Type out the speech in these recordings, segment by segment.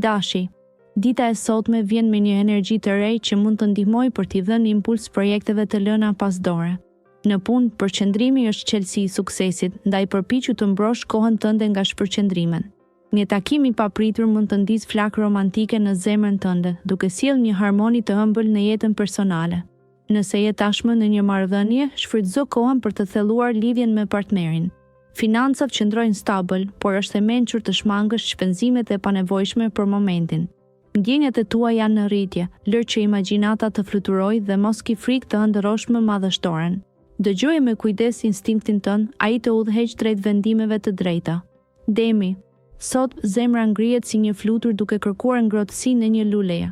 Dashi, dita e sotme vjen me një energji të re që mund të ndihmojë për t'i dhënë impuls projekteve të lëna pas dore. Në punë, përqendrimi është çelësi i suksesit, ndaj përpiqu të mbrosh kohën tënde nga shpërqendrimet. Një takim i papritur mund të ndisë flakë romantike në zemrën tënde, duke sjellë një harmoni të ëmbël në jetën personale. Nëse je tashmë në një marrëdhënie, shfrytëzo kohën për të thelluar lidhjen me partnerin. Financat qëndrojnë stabil, por është e mençur të shmangësh shpenzimet e panevojshme për momentin. Ndjenjat e tua janë në rritje, lër që imagjinata të fluturojë dhe mos ki frikë të ëndërrosh më madhështoren. Dëgjoje me kujdes instinktin tënd, ai të udhëheq drejt vendimeve të drejta. Demi, sot zemra ngrihet si një flutur duke kërkuar ngrohtësi në një luleje.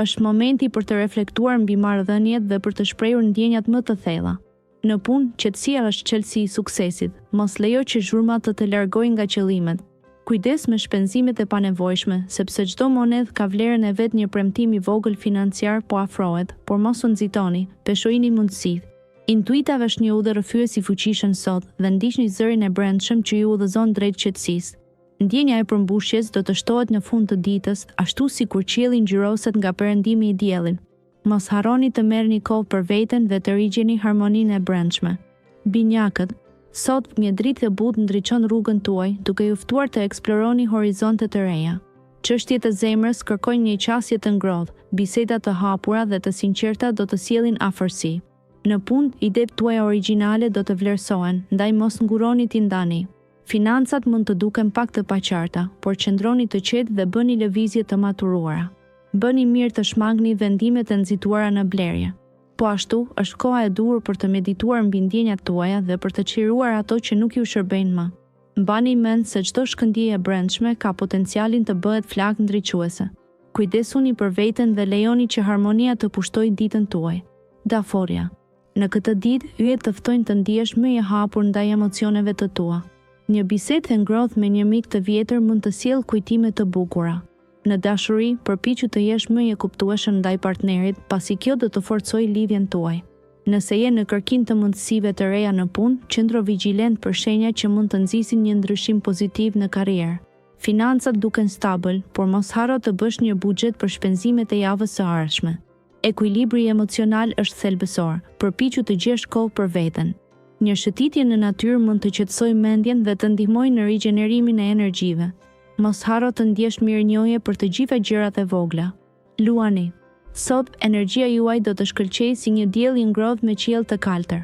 Është momenti për të reflektuar mbi marrëdhëniet dhe për të shprehur ndjenjat më të thella. Në punë, qetësia është çelësi i suksesit. Mos lejo që zhurmat të largojnë nga qëllimet. Kujdes me shpenzimet e panevojshme, sepse çdo monedhë ka vlerën e vet. Një premtim i vogël financiar po afrohet, por mos u nxitoni, peshojini mundësitë. Intuitave është një udhërrëfyes i fuqishëm sot dhe ndiqni zërin e brendshëm që ju udhëzon drejt qetësisë. Ndjenja e përmbushjes do të shtohet në fund të ditës, ashtu si kur qielli ngjyroset nga perëndimi i diellit. Mos harroni të merrni kohë për veten dhe të rigjeni harmoninë e brendshme. Binjakët, sot një dritë e butë ndriçon rrugën tuaj, duke ju ftuar të eksploroni horizonte të reja. Çështjet e zemrës kërkojnë një qasje të ngrohtë, biseda të hapura dhe të sinqerta do të sjellin afërsi. Në punë, idetë tuaja origjinale do të vlerësohen, ndaj mos nguroni t'i ndani. Financat mund të duken pak të paqarta, por qëndroni të qetë dhe bëni lëvizje të maturuara. Bëni mirë të shmangni vendimet e nxituara në blerje. Po ashtu, është koha e duhur për të medituar mbi ndjenjat tuaja dhe për të qiruar ato që nuk ju shërbejnë më. Mbani mend se çdo shkëndijë e brendshme ka potencialin të bëhet flakë ndriçuese. Kujdesuni për veten dhe lejoni që harmonia të pushtojë ditën tuaj. Daforia. Në këtë ditë, yjet të ftojnë të ndihesh më i hapur ndaj emocioneve të tua. Një bisedë e ngrohtë me një mik të vjetër mund të sjellë kujtime të bukura. Në dashuri, përpiqu të jesh më i kuptueshëm ndaj partnerit, pasi kjo do të forcojë lidhjen tuaj. Nëse je në kërkim të mundësive të reja në punë, qëndro vigjilent për shenja që mund të nxisin një ndryshim pozitiv në karrierë. Financat duken stabil, por mos harro të bësh një buxhet për shpenzimet e javës së ardhshme. Ekuilibri emocional është thelbësor, përpiqu të gjesh kohë për veten. Një shëtitje në natyrë mund të qetësojë mendjen dhe të ndihmojë në rigjenerimin e energjive. Mos harro të ndjesh mirënjohje për të gjitha gjërat e vogla. Luani. Sot, energjia juaj do të shkëlqejë si një diell i ngrohtë me qiell të kaltër.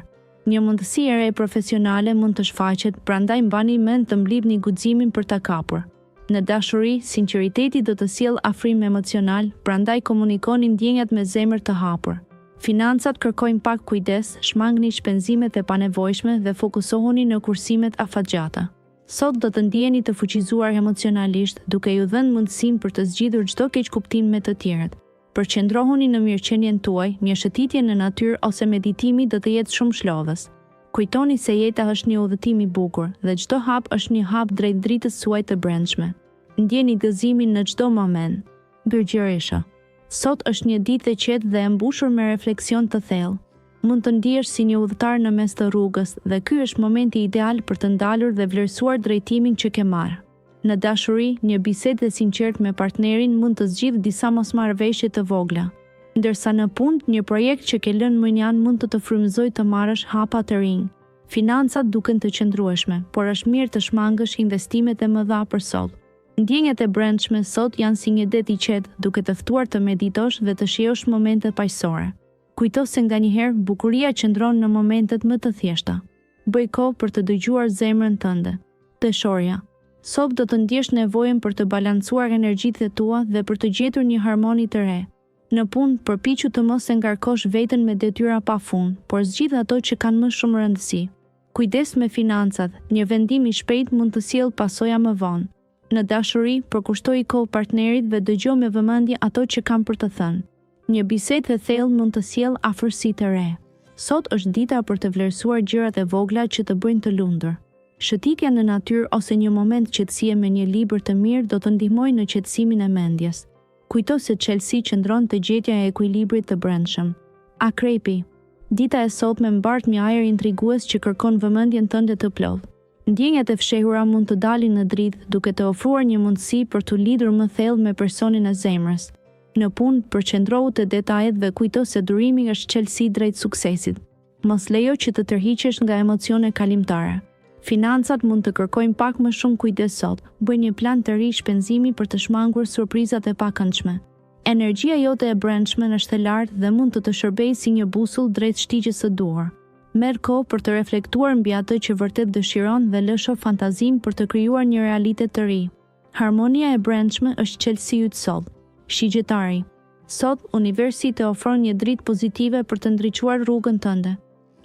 Një mundësi e re profesionale mund të shfaqet, prandaj mbani mend të mblidhni guximin për ta kapur. Në dashuri, sinqeriteti do të sjellë afrim emocional, prandaj komunikoni ndjenjat me zemër të hapur. Financat kërkojnë pak kujdes, shmangni shpenzimet e panevojshme dhe fokusohuni në kursimet afatgjata. Sot do të ndjeni të fuqizuar emocionalisht, duke ju dhënë mundësinë për të zgjidhur çdo keqkuptim me të tjerët. Përqendrohuni në mirëqenien tuaj, një shëtitje në natyrë ose meditimi do të jetë shumë shlodhës. Kujtoni se jeta është një udhëtim i bukur dhe çdo hap është një hap drejt dritës suaj të brendshme. Ndjeni gëzimin në çdo moment. Byrgjëresha. Sot është një ditë e qetë dhe e mbushur me refleksion të thellë. Mund të ndihesh si një udhëtar në mes të rrugës dhe ky është momenti ideal për të ndalur dhe vlerësuar drejtimin që ke marrë. Në dashuri, një bisedë e sinqertë me partnerin mund të zgjidhë disa mosmarrëveshje të vogla. Ndërsa në punë, një projekt që ke lënë mënjan mund të frymëzojë të marrësh hapa të rinj. Financat duken të qëndrueshme, por është mirë të shmangësh investimet e mëdha për sot. Ndjenjat e brendshme sot janë si një det i qetë, duke të ftuar të meditosh dhe të shijosh momente paqësore. Kujto se nganjëherë bukuria qëndron në momentet më të thjeshta. Bëj kohë për të dëgjuar zemrën tënde. Dëshorja. Sot do të ndjesh nevojën për të balancuar energjitë e tua dhe për të gjetur një harmoni të re. Në punë, përpiqu të mos e ngarkosh veten me detyra pafund, por zgjidh ato që kanë më shumë rëndësi. Kujdes me financat, një vendim i shpejt mund të sjellë pasoja më vonë. Në dashuri, përkushtoi kohë partnerit dhe dëgjoj me vëmendje ato që kanë për të thënë. Një bisedë e thellë mund të sjellë afërsi të re. Sot është dita për të vlerësuar gjërat e vogla që të bëjnë të lumtur. Shëtitja në natyrë ose një moment qetësie me një libër të mirë do të ndihmojë në qetësimin e mendjes. Kujto se çelësi qëndron te gjetja e ekuilibrit të brendshëm. Akrepi. Dita e sotme mbart një ajër intrigues që kërkon vëmendjen tënde të plotë. Ndjenjat e fshehura mund të dalin në dritë duke të ofruar një mundësi për të lidhur më thellë me personin e zemrës. Në punë, përqendrohu te detajet dhe kujto se durimi është çelësi drejt suksesit. Mos lejo që të tërhiqesh nga emocione kalimtare. Financat mund të kërkojnë pak më shumë kujdes sot. Bëj një plan të ri shpenzimi për të shmangur surprizat e pakëndshme. Energjia jote e brendshme është e lartë dhe mund të shërbejë si një busull drejt shtigjes së duhur. Merr kohë për të reflektuar mbi atë që vërtet dëshiron dhe lësho fantazim për të krijuar një realitet të ri. Harmonia e brendshme është çelësi yt sot. Shigjetari. Sot universi të ofron një dritë pozitive për të ndriçuar rrugën tënde.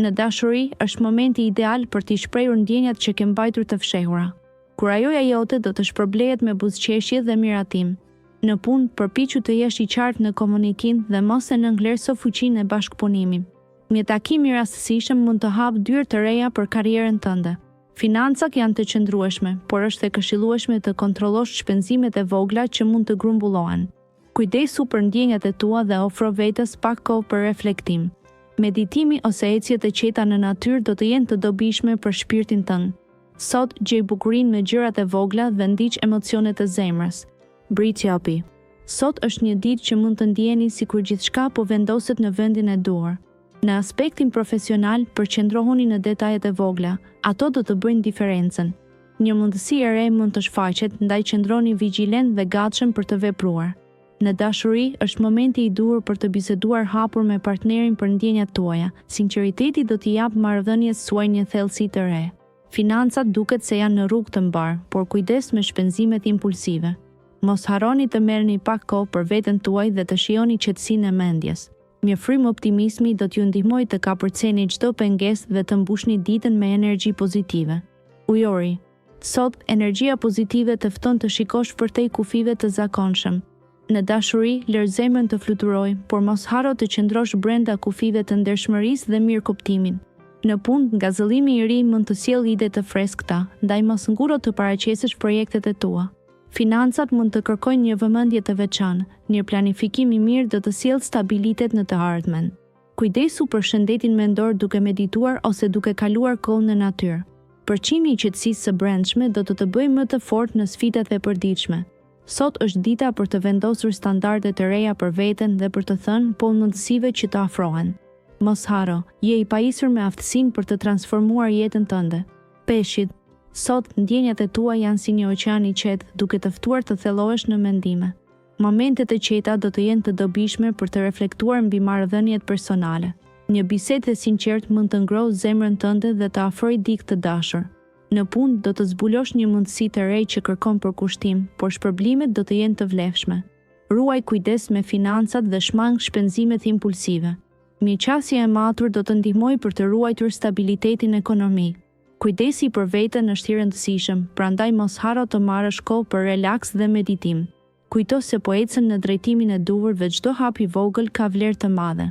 Në dashuri është momenti ideal për t'i shprehur ndjenjat që ke mbajtur të fshehura. Kur ajoja jote do të shpërblehet me buzëqeshje dhe miratim. Në punë, përpiqu të jesh i qartë në komunikim dhe mos e nënvlerëso fuqinë e bashkëpunimit. Një takim i rastësishëm mund të hapë dyrë të reja për karrierën tënde. Financat janë të qëndrueshme, por është e këshillueshme të kontrollosh shpenzimet e vogla që mund të grumbullohen. Kujdesu për ndjenjat e tua dhe ofro vetes pak kohë për reflektim. Meditimi ose ecjet e qeta në natyrë do të jenë të dobishme për shpirtin tënd. Sot gjej bukurinë me gjërat e vogla dhe ndiq emocionet e zemrës. Britjapi. Sot është një ditë që mund të ndjeni sikur gjithçka po vendoset në vendin e duhur. Në aspektin profesional, përqendrohuni në detajet e vogla, ato do të bëjnë diferencën. Një mundësi e re mund të shfaqet, ndaj qëndroni vigjilent dhe gatshëm për të vepruar. Në dashuri, është momenti i duhur për të biseduar hapur me partnerin për ndjenjat tuaja. Sinqeriteti do t'i japë marrëdhënies suaj një thellësi të re. Financat duket se janë në rrugë të mbar, por kujdes me shpenzimet impulsive. Mos harroni të merrni pak kohë për veten tuaj dhe të shijoni qetësinë e mendjes. Një frymë optimizmi do t'ju ndihmojë të kapërceni çdo pengesë dhe të mbushni ditën me energji pozitive. Ujori. Sot, energjia pozitive të fton të shikosh përtej kufive të zakonshëm. Në dashuri, lër zemrën të fluturojë, por mos harro të qëndrosh brenda kufive të ndershmërisë dhe mirëkuptimin. Në punë, gazëllimi i ri mund të sjellë ide të freskëta, ndaj mos nguro të paraqesësh projektet e tua. Financat mund të kërkojnë një vëmendje të veçantë, një planifikim i mirë do të sjellë stabilitet në të ardhmen. Kujdesu për shëndetin mendor duke medituar ose duke kaluar kohë në natyrë. Përqimi i qetësisë së brendshme do të bëjë më të fortë në sfidat e përditshme. Sot është dita për të vendosur standarde të reja për veten dhe për të thënë po mundësive që të afrohen. Mos harro, je i pajisur me aftësinë për të transformuar jetën tënde. Peshqit. Sot, ndjenjat e tua janë si një oqean i qetë, duke të ftuar të thellohesh në mendime. Momentet e qeta do të jenë të dobishme për të reflektuar mbi marrëdhëniet personale. Një bisedë e sinqertë mund të ngrohë zemrën tënde dhe të afrojë dikë të dashur. Në punë do të zbulosh një mundësi të re që kërkon përkushtim, por shpërblimet do të jenë të vlefshme. Ruaj kujdes me financat dhe shmang shpenzimet impulsive. Miqësia e matur do të ndihmojë për të ruajtur stabilitetin ekonomik. Kujdesi për veten është i rëndësishëm, prandaj mos harro të marrësh kohë për relaks dhe meditim. Kujto se po ecën në drejtimin e duhur dhe çdo hap i vogël ka vlerë të madhe.